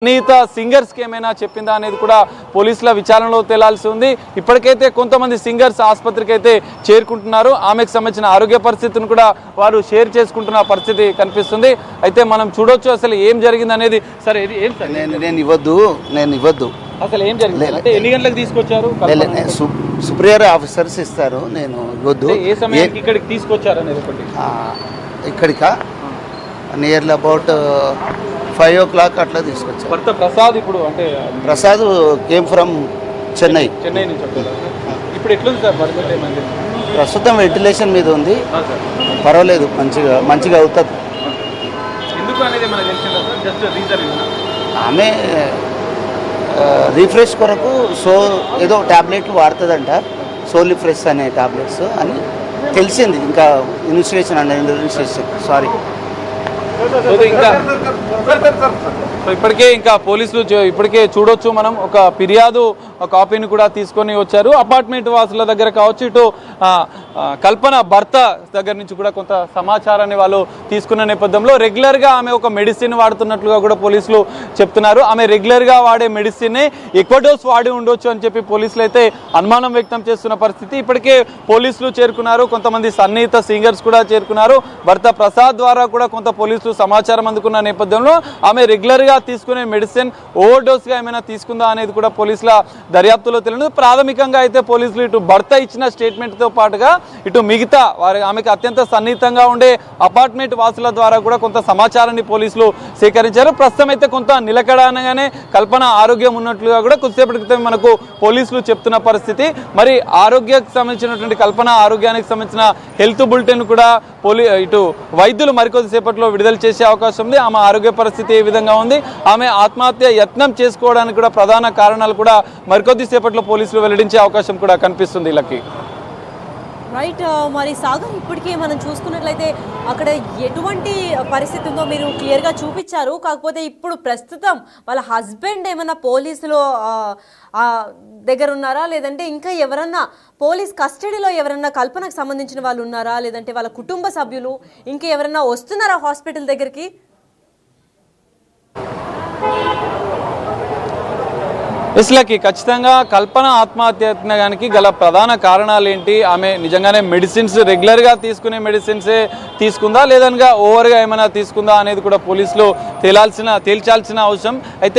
Anitha singers కి ఏమైనా చెప్పిందా అనేది కూడా పోలీసుల విచారణలో తేలాల్సి ఉంది. ఇప్పటికైతే కొంతమంది సింగర్స్ ఆసుపత్రికి అయితే చేరుకుంటున్నారు. ఆమెకు సంబంధించిన ఆరోగ్య పరిస్థితిని కూడా వారు షేర్ చేసుకుంటున్న పరిస్థితి కనిపిస్తుంది. అయితే మనం చూడొచ్చు అసలు ఏం జరిగింది అనేది. సరే ఏం సార్ నేను ఇవ్వద్దు అసలు ఏం జరిగింది అంటే ఎన్ని గంటలకు తీసుకొచ్చారు? సుప్రియర్ ఆఫీసర్స్ ఇస్తారు, నేను ఇవ్వద్దు. ఏ సమయానికి ఇక్కడికి తీసుకొచ్చారు అనేది ఒకటి. ఇక్కడికా నియర్లీ అబౌట్ 5 o'clock అట్లా తీసుకొచ్చారు. భర్త ప్రసాద్ ఇప్పుడు అంటే ప్రసాద్ కేమ్ ఫ్రమ్ చెన్నై నుంచి వచ్చారు. ఇప్పుడు ఎట్లుంది సార్ పరిస్థితి? ప్రస్తుతం వెంటిలేషన్ మీద ఉంది, పర్వాలేదు, మంచిగా అవుతుంది. ఎందుకు అనేది మనకు తెలిసిందా సార్? జస్ట్ రీజన్ ఆమె రీఫ్రెష్ కొరకు ఏదో ట్యాబ్లెట్లు వాడుతుందంట, సోలిఫ్రెష్ అనే ట్యాబ్లెట్స్ అని తెలిసింది. ఇంకా ఇన్వెస్టిగేషన్ సారీ ఇప్పటికే ఇంకా పోలీసులు ఇప్పటికే చూడొచ్చు మనం ఒక ఫిర్యాదు కాపీని కూడా తీసుకొని వచ్చారు. అపార్ట్మెంట్ వాసుల దగ్గర కావచ్చు, ఇటు కల్పన భర్త దగ్గర నుంచి కూడా కొంత సమాచారాన్ని వాళ్ళు తీసుకున్న నేపథ్యంలో రెగ్యులర్గా ఆమె ఒక మెడిసిన్ వాడుతున్నట్లుగా కూడా పోలీసులు చెప్తున్నారు. ఆమె రెగ్యులర్గా వాడే మెడిసిన్ ఎక్కువ డోస్ వాడి ఉండొచ్చు అని చెప్పి పోలీసులు అయితే అనుమానం వ్యక్తం చేస్తున్న పరిస్థితి. ఇప్పటికే పోలీసులు చేరుకున్నారు, కొంతమంది సన్నిహిత సింగర్స్ కూడా చేరుకున్నారు. భర్త ప్రసాద్ ద్వారా కూడా కొంత పోలీసులు సమాచారం అందుకున్న నేపథ్యంలో ఆమె రెగ్యులర్గా తీసుకునే మెడిసిన్ ఓవర్ డోస్గా ఏమైనా తీసుకుందా అనేది కూడా పోలీసుల దర్యాప్తులో తెలియదు. ప్రాథమికంగా అయితే పోలీసులు ఇటు భర్త ఇచ్చిన స్టేట్మెంట్తో పాటుగా ఇటు మిగతా ఆమెకు అత్యంత సన్నిహితంగా ఉండే అపార్ట్మెంట్ వాసుల ద్వారా కూడా కొంత సమాచారాన్ని పోలీసులు సేకరించారు. ప్రస్తుతం అయితే కొంత నిలకడగానే కల్పన ఆరోగ్యం ఉన్నట్లుగా కూడా కొద్దిసేపటి క్రితం మనకు పోలీసులు చెప్తున్న పరిస్థితి. మరి ఆరోగ్యానికి సంబంధించినటువంటి కల్పన ఆరోగ్యానికి సంబంధించిన హెల్త్ బులెటిన్ కూడా ఇటు వైద్యులు మరికొద్దిసేపట్లో విడుదల చేసే అవకాశం ఉంది. ఆమె ఆరోగ్య పరిస్థితి ఏ విధంగా ఉంది, ఆమె ఆత్మహత్య యత్నం చేసుకోవడానికి కూడా ప్రధాన కారణాలు కూడా మరికొద్దిసేపట్లో పోలీసులు వెల్లడించే అవకాశం కూడా కనిపిస్తుంది. Lucky right. మరి సాగర్, ఇప్పటికే మనం చూసుకున్నట్లయితే అక్కడ ఎటువంటి పరిస్థితి ఉందో మీరు క్లియర్గా చూపించారు. కాకపోతే ఇప్పుడు ప్రస్తుతం వాళ్ళ హస్బెండ్ ఏమన్నా పోలీసులో దగ్గర ఉన్నారా, లేదంటే ఇంకా ఎవరన్నా పోలీస్ కస్టడీలో ఎవరన్నా కల్పనకు సంబంధించిన వాళ్ళు ఉన్నారా, లేదంటే వాళ్ళ కుటుంబ సభ్యులు ఇంకా ఎవరన్నా వస్తున్నారా హాస్పిటల్ దగ్గరికి? ఇస్లాకి ఖచ్చితంగా కల్పన ఆత్మహత్యకి గల ప్రధాన కారణాలు ఏంటి, ఆమె నిజంగానే మెడిసిన్స్ రెగ్యులర్గా తీసుకునే మెడిసిన్సే తీసుకుందా లేదనగా ఓవర్గా ఏమైనా తీసుకుందా అనేది కూడా పోలీసులు తేల్చాల్సిన అవసరం అయితే